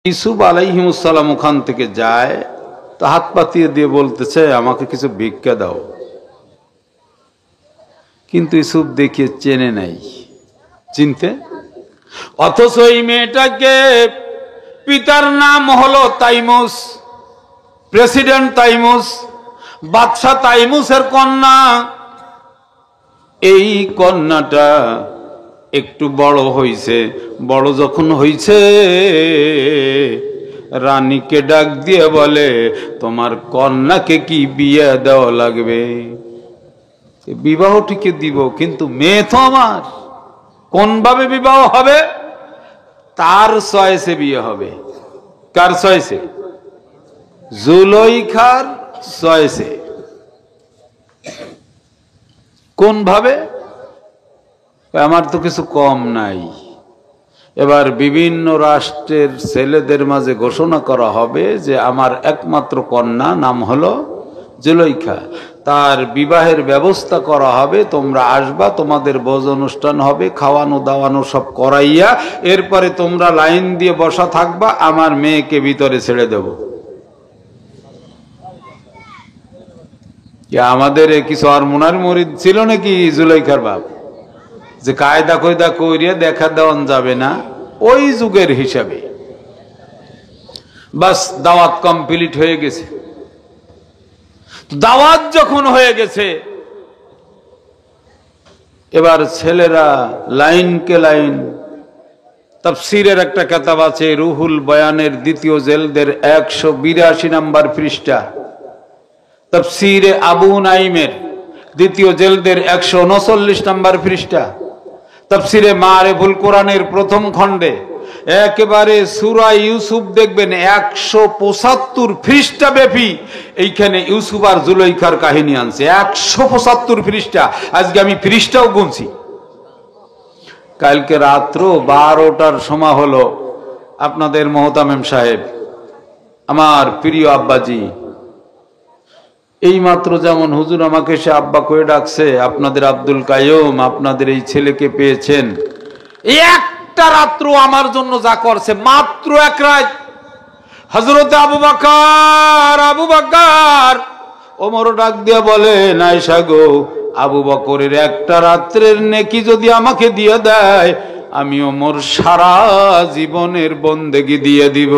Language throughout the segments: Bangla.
ইউসুফ আলাইহিস সালাম ওখান থেকে যায়, তো হাত পাতিয়ে দিয়ে বলতেছে আমাকে কিছু ভিক্ষা দাও। কিন্তু ইউসুফ দেখিয়ে চেনে নাই, চিনতে, অথচ এই মেয়েটাকে পিতার নাম হলো তাইমুস, প্রেসিডেন্ট তাইমুস, বাদশাহ তাইমুসের কন্যা। এই কন্যাটা একটু বড় হইছে, বড় যখন হইছে রানীকে ডাক দিয়ে বলে তোমার কন্যাকে কি বিয়ে দেওয়া লাগবে? বিবাহ ঠিকই দিব, কিন্তু মেয়ে তো আমার, কোন ভাবে বিবাহ হবে? তার চয়েসে বিয়ে হবে। কার চয়েসে? জুলাইখার চয়েসে। কোন ভাবে? আমার তো কিছু কম নাই। এবার বিভিন্ন রাষ্ট্রের ছেলেদের মাঝে ঘোষণা করা হবে যে আমার একমাত্র কন্যা নাম হলো জুলাইখা, তার বিবাহের ব্যবস্থা করা হবে, তোমরা আসবা, তোমাদের ভোজ অনুষ্ঠান হবে, খাওয়ানো দাওয়ানো সব করাইয়া এরপরে তোমরা লাইন দিয়ে বসা থাকবা, আমার মেয়েকে ভিতরে ছেড়ে দেব। আমাদের কিছু আর মুনার মরিদ ছিল নাকি জুলাইখার বাপ, যে কায়দা কয়দা কইরিয়া দেখা দেওয়ান যাবে না, ওই যুগের হিসাবে বাস দাওয়াত কমপ্লিট হয়ে গেছে। দাওয়াত যখন হয়ে গেছে, এবার ছেলেরা লাইনকে লাইন। তাফসীরের একটা কিতাব আছে রুহুল বয়ানের দ্বিতীয় জেলদের 182 নম্বর পৃষ্ঠা, তাফসীরে আবু নাইমের দ্বিতীয় জেলদের 139 নম্বর পৃষ্ঠা, তাফসীরে মারিফুল কোরআনের প্রথম খণ্ডে একেবারে সূরা ইউসুফ দেখবেন 175 পৃষ্ঠা ব্যাপী এইখানে ইউসুফ আর জুলাইখার কাহিনী আনছে। 175 পৃষ্ঠা, আজকে আমি পৃষ্ঠাও গুনছি। কালকে রাত্র 12টার সময় হলো আপনাদের মোহতামেম সাহেব, আমার প্রিয় আব্বাজি, এই মাত্র যেমন হুজুর আমাকে সে আব্বা কয়ে ডাকছে, আপনাদের আব্দুল কাইয়ুম আপনাদের এই ছেলেকে পেয়েছেন, এই একটা রাত্র আমার জন্য যা করছে, মাত্র এক রাত। হযরত আবু বকর ওমর ডাক দিয়া বলে আয়েশা গো, আবু বকরের একটা রাত্রের নেকি যদি আমাকে দিয়ে দেয়, আমি ওমর সারা জীবনের বন্দেগী দিয়ে দিব।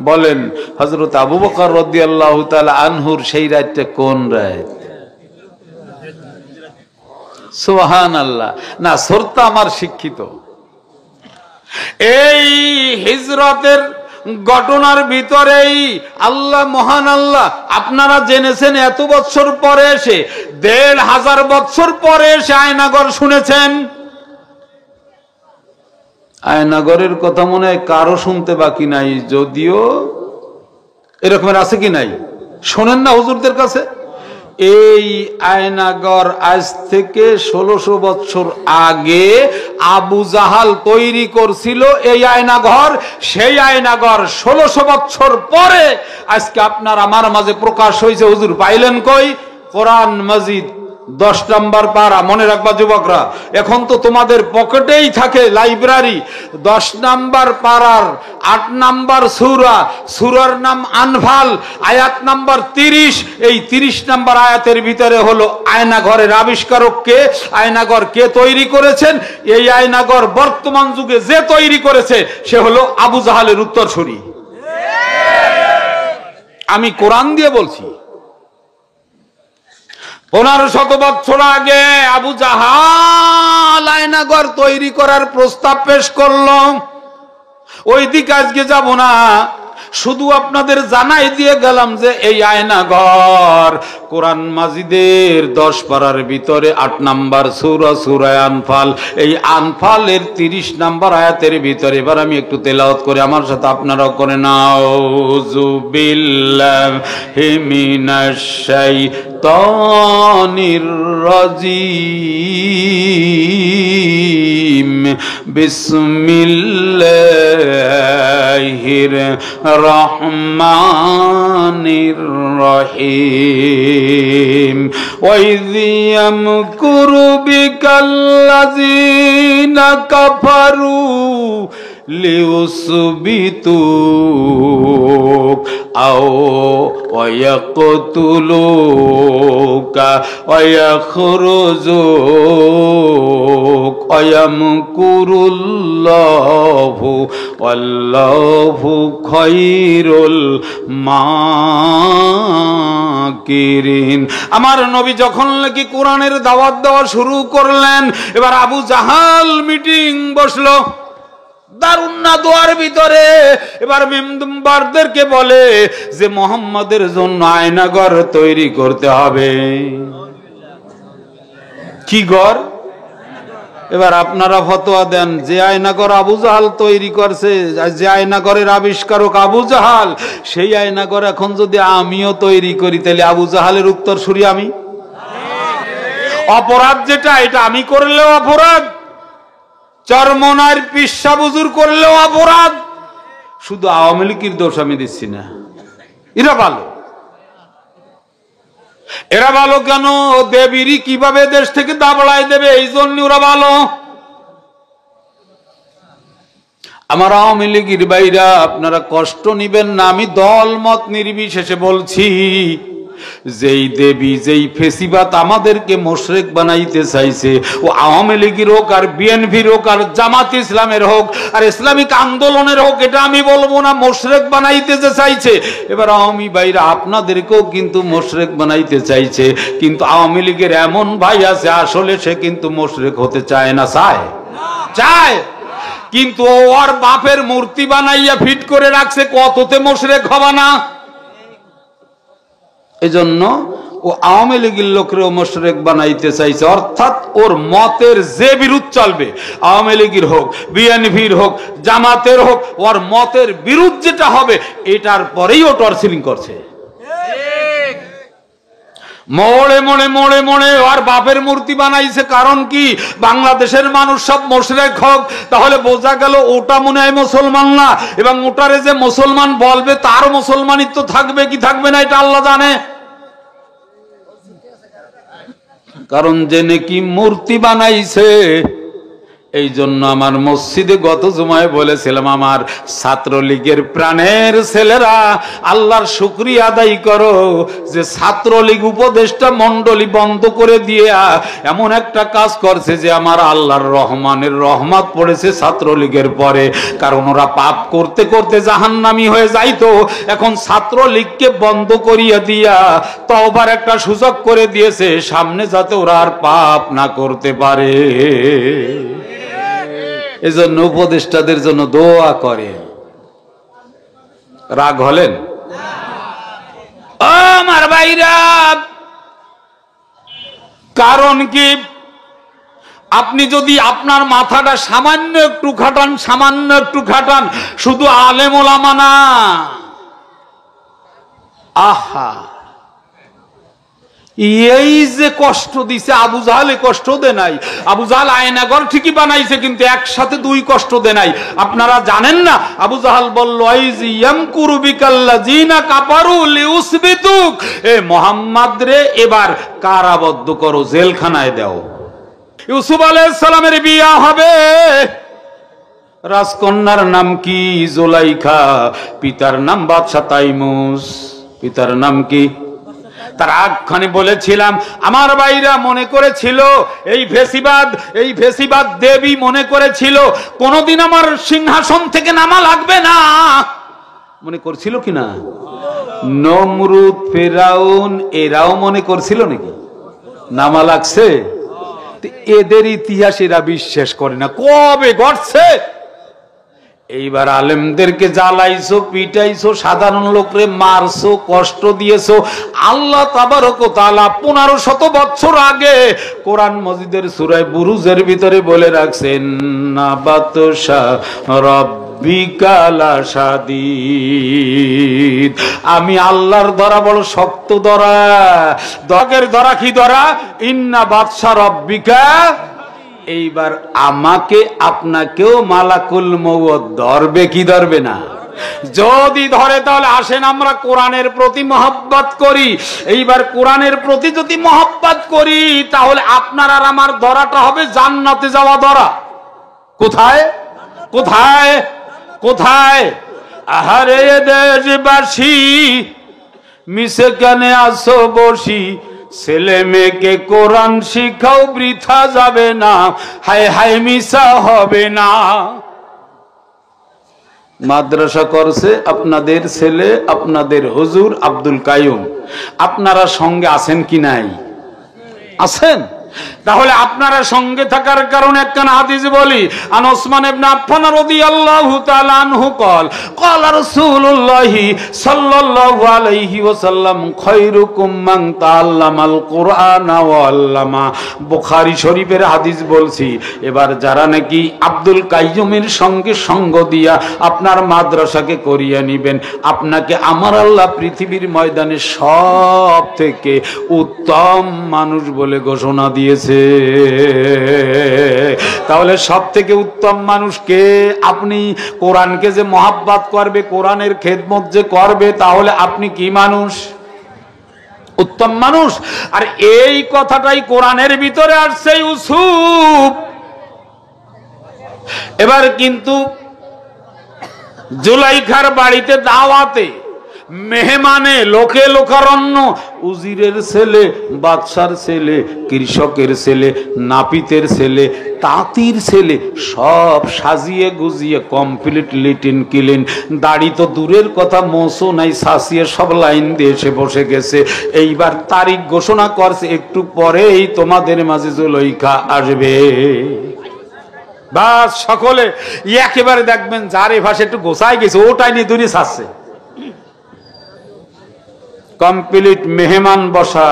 বলেন হযরত আবু বকর রাদিয়াল্লাহু তাআলা আনহুর সেই রাতটা কোন রাত? সুবহানাল্লাহ। না শ্রোতা আমার শিক্ষিত, এই হিজরতের ঘটনার ভিতরেই আল্লাহ, মহান আল্লাহ, আপনারা জেনেছেন এত বছর পরে এসে, 1500 বছর পরে এসে আয়নাগর শুনেছেন। আয়নাগরের কথা মনে হয় কারো শুনতে বাকি নাই, যদিও এরকমের আছে কি নাই, শোনেন না হুজুরদের কাছে। এই আয়নাগর আজ থেকে 1600 বছর আগে আবু জাহাল তৈরি করছিল এই আয়নাঘর। সেই আয়নাঘর 1600 বছর পরে আজকে আপনার আমার মাঝে প্রকাশ হয়েছে। হুজুর পাইলেন কই? কোরআন মাজিদ 10 নম্বর পারা, মনে রাখবা যুবকরা, এখন তো তোমাদের পকেটেই থাকে লাইব্রেরি। 10 নম্বর পারার 8 নম্বর সূরা, সূরার নাম আনফাল, আয়াত নাম্বার 30। এই 30 নম্বর আয়াতের ভিতরে হলো আয়নাঘরের আবিষ্কারক কে, আয়নাঘর কে তৈরি করেছেন। এই আয়নাঘর বর্তমান যুগে যে তৈরি করেছে সে হলো আবু জাহালের উত্তরসূরি। আমি কোরআন দিয়ে বলছি। 1500 বছর আগে আবু জাহাল আয়নাঘর তৈরি করার প্রস্তাব পেশ করলো। ওই দিকে আজকে যাব না, শুধু আপনাদের জানাই দিয়ে গেলাম যে এই আয়নাঘর কোরআন মাজিদের 10 পারার ভিতরে 8 নম্বর সূরা, সূরা আনফাল। এই আনফালের 30 নম্বর আয়াতের ভিতরে, এবার আমি একটু তেলাওয়াত করে আমার সাথে আপনারাও করে নাও। আউযু বিল্লাহি মিনাশ শাইতানির রাজিম, বিসমিল্লাহির রহমানির রহিম। ওয়াইয ইয়ামকুরু বিকাল্লাযীনা কাফারু লিউসবিতুক আও ওয়ায়াকতুলুকা ওয়ায়াখরুজুক ওয়ায়ামকুরুল্লাহু ওয়াল্লাহু খায়রুল মাকিরিন। আমার নবী যখন নাকি কোরআনের দাওয়াত দেওয়া শুরু করলেন, এবার আবু জাহাল মিটিং বসলো দারুন নাদওয়ার ভিতরে। এবার মেম্বারদেরকে বলে যে মুহাম্মাদের জন্য আয়নাঘর তৈরি করতে হবে। কি ঘর? এবার আপনারা ফতোয়া দেন, যে আয়নাঘর আবু জাহাল তৈরি করছে, যে আয়নাঘরের আবিষ্কারক আবু জাহাল, সেই আয়নাঘর এখন যদি আমিও তৈরি করি, তাহলে আবু জাহালের উত্তরসূরি আমি? অপরাধ যেটা, এটা আমি করলেও অপরাধ, চরমনার পিসা বুজুর করলেও অপরাধ। শুধু আওয়ামী লীগের দোষ আমি দিচ্ছি না। এরা ভালো, এরা ভালো কেন? দেবীরই কিভাবে দেশ থেকে দাবড়ায় দেবে, এই জন্য ওরা ভালো। আমার আওয়ামী লীগের ভাইরা, আপনারা কষ্ট নিবেন না, আমি দল মত নির্বিশেষে বলছি, যেই দেবী, যেই ফেসিবাদ আমাদেরকে মুশরিক বানাইতে চাইছে, ও আওয়ামী লীগের হোক আর বিএনপির হোক আর জামাত ইসলামের হোক আর ইসলামিক আন্দোলনের হোক, এটা আমি বলবো না, মুশরিক বানাইতে যে চাইছে। এবার আওয়ামী ভাইরা আপনাদেরকেও কিন্তু মুশরিক বানাইতে চাইছে, কিন্তু আওয়ামী লীগের এমন ভাই আছে আসলে সে কিন্তু মুশরিক হতে চায় না, চায়, কিন্তু ওর বাপের মূর্তি বানাইয়া ফিট করে রাখছে, কততে মুশরিক হবে না। এজন্য ও আওয়ামী লীগের লোকরেও মুশরিক বানাইতে চাইছে, অর্থাৎ ওর মতের যে বিরুদ্ধ চলবে, আওয়ামী লীগের হোক, বিএনপির হোক, জামাতের হোক, ওর মতের বিরুদ্ধ যেটা হবে, এটার পরেই ও টর্চিলিং করছে। মোড়ে মোড়ে মোড়ে মোড়ে ওর বাপের মূর্তি বানাইছে। কারণ কি? বাংলাদেশের মানুষ সব মুশরিক হোক, তাহলে বোঝা গেল ওটা মনে হয় মুসলমান না, এবং ওটারে যে মুসলমান বলবে তার মুসলমানিত্ব থাকবে কি থাকবে না এটা আল্লাহ জানে। কারণ যে নাকি মূর্তি বানাইছে, এই জন্য আমার মসজিদে গত জুমায় বলেছিলাম, আমার ছাত্রলীগের প্রাণের ছেলেরা, আল্লাহর শুকরিয়া আদায় করো যে ছাত্রলীগ উপদেষ্টা মন্ডলী বন্ধ করে দিয়ে এমন একটা কাজ করছে যে আমার আল্লাহর রহমানের রহমত পড়েছে ছাত্রলীগের পরে। কারণ ওরা পাপ করতে করতে জাহান্নামী হয়ে যাইতো, এখন ছাত্রলীগকে বন্ধ করিয়ে দিয়া তওবার একটা সুযোগ করে দিয়েছে, সামনে যাতে ওরা আর পাপ না করতে পারে। এজন্য উপদেষ্টাদের জন্য দোয়া করে। রাগ হলেন? আমার ভাইরা, কারণ কি? আপনি যদি আপনার মাথাটা সামান্য একটু খাটান, সামান্য একটু খাটান, শুধু আলেম ওলামা না, আহা, এই যে কষ্ট দিছে আবু জাহালে কষ্ট দে নাই। আবু জাহাল আয়নাঘর ঠিকই বানাইছে, কিন্তু একসাথে দুই কষ্ট দে নাই। আপনারা জানেন না, আবু জাহাল বলল, ইয়ামকুরু বিকাল্লাযিনা কাফারু লিউসবিতুক, এ মুহাম্মদ রে এবার কারাবদ্ধ করো, জেলখানায় দাও। ইউসুফ আলাইহিস সালামের বিয়া হবে, রাজকন্যার নাম কি? জুলাইখা। পিতার নাম বাদশা তাইমুস। পিতার নাম কি? তার আগখানে বলেছিলাম, আমার ভাইরা মনে করেছিল এই ফেসিবাদ দেবী মনে করেছিল কোনদিন আমার সিংহাসন থেকে নামা লাগবে না। মনে করছিল কিনা? নমরুদ, ফেরাউন এরাও মনে করছিল নাকি নামা লাগছে? এদের ইতিহাস এরা বিশ্বাস করে না, কবে ঘটছে। এইবার আলেমদেরকে জ্বালাইছো, পিটাইছো, সাধারণ লোকরে মারছো, কষ্ট দিয়েছো। আল্লাহ তাবারক ওয়া তাআলা 1500 বছর আগে কোরআন মজিদের সূরা বুরুজের ভিতরে বলে রাখছেন, নাবাতশা রাব্বিকা লাশাদীদ। আমি আল্লাহর ধরা বড় শক্ত ধরা। দগের ধরা কি ধরা? ইন্না বাতশা রাব্বিকা। এইবার আমাকে আপনাকেও মালাকুল মউত ধরবে কি ধরবে না? যদি ধরে তাহলে আসেন আমরা কোরআনের প্রতি মহব্বত করি। এইবার কোরআনের প্রতি যদি মহব্বত করি তাহলে আপনার আর আমার ধরাটা হবে জান্নাতে যাওয়া ধরা। কোথায়? কোথায়? কোথায়? আহারে দেশবাসী, মিশে কানে আসো বসি, ছেলে মেয়েকে কোরআন শিখাও, বৃথা যাবে না, হায় হায় মিশা হবে না। মাদ্রাসা করছে আপনাদের ছেলে, আপনাদের হুজুর আব্দুল কাইয়ুম। আপনারা সঙ্গে আছেন কি নাই? আছেন। তাহলে আপনারা সঙ্গে থাকার কারণে একখানা হাদিস বলি। আন ওসমান ইবনে আফফান রাদিয়াল্লাহু তাআলা আনহু قال قال رسول الله صلى الله عليه وسلم خيركم من تعلم القرآن وعلمه। বুখারী শরীফের হাদিস বলছি। এবার যারা নাকি আব্দুল কাইয়ুমের সঙ্গে সঙ্গ দিয়া আপনার মাদ্রাসাকে করিয়ে নেবেন, আপনাকে আমার আল্লাহ পৃথিবীর ময়দানে সব থেকে উত্তম মানুষ বলে ঘোষণা দিয়েছে। তাহলে সব থেকে উত্তম মানুষ কে? আপনি। কোরআনকে যে মহাব্বত করবে, কোরআনের খেদমত যে করবে, তাহলে আপনি কি মানুষ? উত্তম মানুষ। আর এই কথাটাই কোরআনের ভিতরে আসছে ইউসুফ। এবার কিন্তু জুলাইখার বাড়িতে দাওয়াতে মেহমানে, লোকে লোকারণ্য, উজিরের ছেলে, বাদশার ছেলে, কৃষকের ছেলে, নাপিতের ছেলে, তাঁতির ছেলে, সব সাজিয়ে গুজিয়ে কমপ্লিট লিটিন ক্লিন। দাড়ি তো দূরের কথা, মোসো নাই, সাসিয়ে সব লাইন দিয়ে এসে বসে গেছে। এইবার তারিখ ঘোষণা করছে, একটু পরেই তোমাদের মাঝে জুলাইখা আসবে। বাস সকলে একেবারে দেখবেন যার এ ভাষা একটু গোছায় গেছে, ওটাই নিয়ে দূরে ছাড়ছে। কমপ্লিট মেহমান বসা,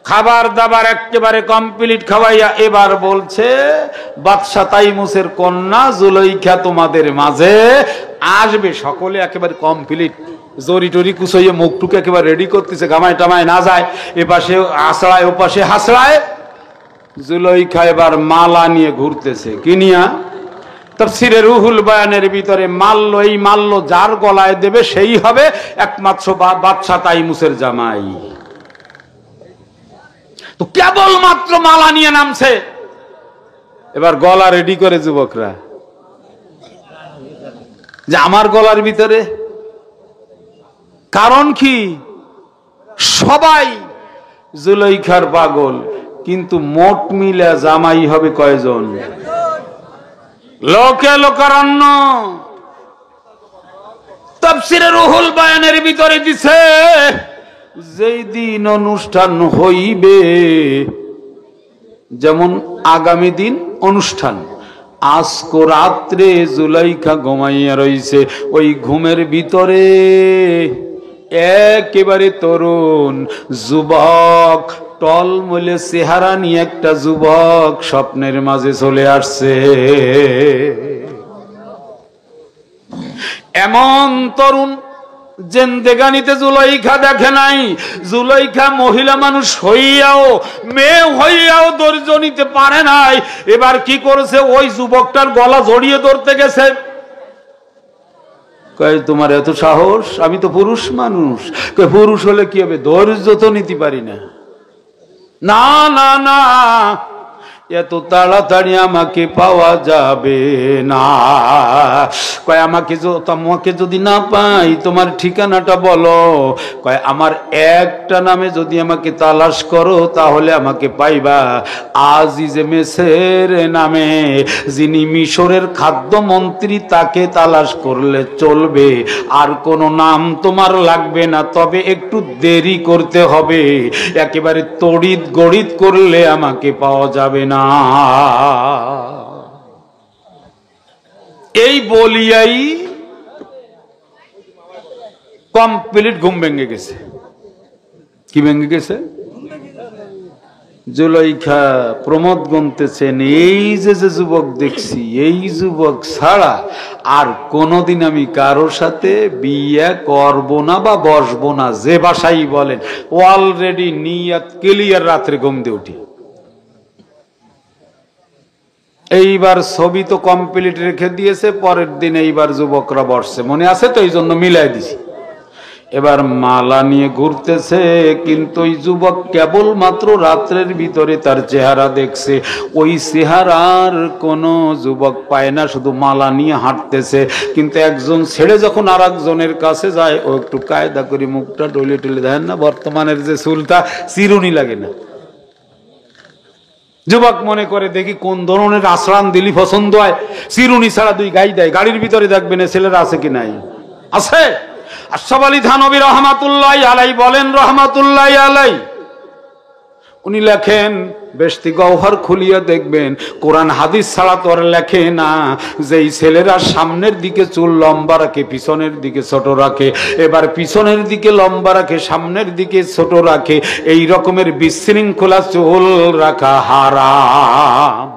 খাবার দাবার একেবারে কমপ্লিট খাওয়াইয়া এবার বলছে, বাদশা তাইমুসের কন্যা জুলাইখা তোমাদের মাঝে আসবে। সকলে একেবারে কমপ্লিট, জরি টরি কুচাইয়ে মুখটুকে একেবারে রেডি করতেছে, গামায় টামায় না যায়, এপাশে হাসড়ায় ওপাশে হাসড়ায়। জুলাইখা এবার মালা নিয়ে ঘুরতেছে। কি নিয়া? তাফসীরে রুহুল বায়ানের ভিতরে মাল্য, এই মাল্য যার গলায় দেবে সেই হবে একমাত্র বাদশা তাইমুসের জামাই। তো কেবল মাত্র মালা নিয়ে নামছে, এবার গলা রেডি করে যুবকরা যে আমার গলার ভিতরে। কারণ কি? সবাই জুলাইখার পাগল, কিন্তু মোট মিলা জামাই হবে কয়জন? লোকে লোকারণ্য। তাফসীরে রুহুল বায়ানের ভিতরে দিছে, যেই দিন অনুষ্ঠান হইবে, যেমন আগামী দিন অনুষ্ঠান, আজকে রাত্রে জুলাইখা ঘুমাইয়া রইছে, ওই ঘুমের ভিতরে একেবারে তরুণ যুবক, টলমলে চেহারা নিয়ে একটা যুবক স্বপ্নের মাঝে চলে আসছে। এমন তরুণ জিন্দেগানিতে জুলাইখা দেখে নাই। জুলাইখা মহিলা মানুষ হইয়াও, মেয়ে হইয়াও ধৈর্য নিতে পারে নাই। এবার কি করেছে? ওই যুবকটার গলা জড়িয়ে ধরতে গেছে। কয় তোমার এত সাহস? আমি তো পুরুষ মানুষ। পুরুষ হলে কি হবে? ধৈর্য তো নিতে পারি না। না না না, এত তাড়াতাড়ি আমাকে পাওয়া যাবে না। কয় আমাকে যদি না পাই, তোমার ঠিকানাটা বলো। কয় আমার একটা নামে যদি আমাকে তালাশ করো তাহলে আমাকে পাইবা। আজিজে মিসর নামে যিনি মিশরের খাদ্যমন্ত্রী, তাকে তালাশ করলে চলবে, আর কোনো নাম তোমার লাগবে না। তবে একটু দেরি করতে হবে, একেবারে তড়িৎ গড়িত করলে আমাকে পাওয়া যাবে না। এই বলিয়াই কমপ্লিট ঘুম ভেঙে গেছে। কি ভেঙে গেছে? জুলাইখা প্রমোদ গুনতেছেন, এই যে যুবক দেখছি, এই যুবক ছাড়া আর কোনোদিন আমি কারোর সাথে বিয়ে করব না বা বসবো না, যে ভাষাই বলেন। অলরেডি নিয়ত ক্লিয়ার, রাত্রে ঘুম দিয়ে উঠি। এইবার ছবি তো কমপ্লিট রেখে দিয়েছে, পরের দিন এইবার যুবকরা বসছে, মনে আছে তো, এই জন্য মিলাই দিছি। এবার মালা নিয়ে ঘুরতেছে, কিন্তু ওই যুবক কেবলমাত্র রাত্রের ভিতরে তার চেহারা দেখছে, ওই চেহারার কোনো যুবক পায় না, শুধু মালা নিয়ে হাঁটতেছে। কিন্তু একজন ছেড়ে যখন আর একজনের কাছে যায়, ও একটু কায়দা করে মুখটা ডলে টলে দেন না, বর্তমানের যে চুলটা চিরুনি লাগে না। যুবক মনে করে দেখি কোন ধরনের আশ্রান দিলি পছন্দ হয়, চিরুনি ছাড়া দুই গাই দেয়। গাড়ির ভিতরে দেখবেন ছেলেরা আছে কি নাই? আছে। আশরাফ আলী থানভী রহমাতুল্লাহ আলাই বলেন, রহমাতুল্লাহ আলাই উনি লেখেন, বেশতি গওহর খুলিয়া দেখবেন কোরআন হাদিস ছাড়া তো আর লেখে না যে এই ছেলেরা সামনের দিকে চুল লম্বা রাখে, পিছনের দিকে ছোট রাখে, এবার পিছনের দিকে লম্বা রাখে, সামনের দিকে ছোট রাখে, এই রকমের বিশৃঙ্খলা চুল রাখা হারাম।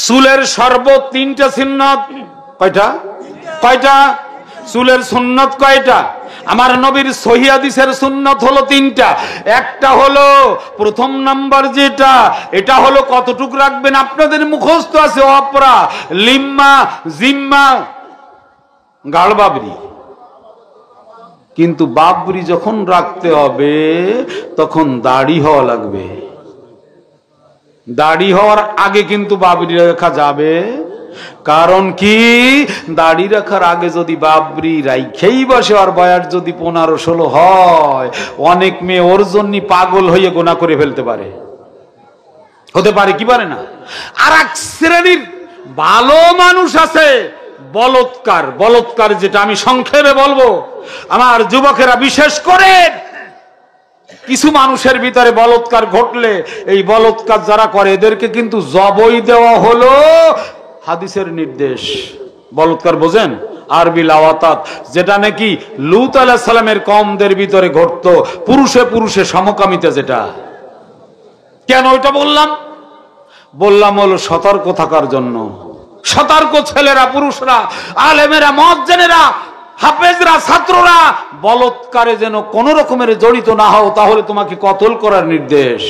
চুলের সর্বত 3টা সুন্নাত। কয়টা? কয়টা? চুলের সুন্নাত কয়টা? আমার নবীর সহিহ হাদিসের সুন্নাত হলো 3টা। একটা হলো প্রথম নাম্বার যেটা, এটা হলো কতটুকু রাখবেন আপনাদের মুখস্থ আছে, অপরা, লিম্মা, জিম্মা, গাল বাবরি। কিন্তু বাবরি যখন রাখতে হবে তখন দাড়ি হওয়া লাগবে। দাড়ি হওয়ার আগে কিন্তু বাবরি রাখা যাবে। কারণ কি, দাড়ি রাখার আগে যদি বাবরি রাইখেই বসে, আর বয়স যদি 15-16 হয়, অনেক মেয়ে ওর জন্য পাগল হয়ে গোনা করে ফেলতে পারে। হতে পারে কি পারে না? আর এক শ্রেণীর ভালো মানুষ আছে বলৎকার। বলৎকার যেটা আমি সংক্ষেপে বলবো, আমার যুবকেরা বিশেষ করে কিছু মানুষের ভিতরে বলৎকার ঘটলে, এই বলৎকার যারা করে এদেরকে কিন্তু জবই দেওয়া হলো হাদিসের নির্দেশ। বলৎকার বোঝেন? আরবি লাওয়াতাত, যেটা নাকি লূত আলাইহিস সালামের কওমদের ভিতরে ঘটতো, পুরুষে পুরুষে সমকামিতা। যেটা কেন এটা বললাম হলো সতর্ক থাকার জন্য। সতর্ক ছেলেরা, পুরুষরা, আলেমেরা, মুয়াজ্জিনেরা, হাফেজরা, ছাত্ররা বলৎকারে যেন কোন রকমের জড়িত না হও, তাহলে তোমাকে কতল করার নির্দেশ।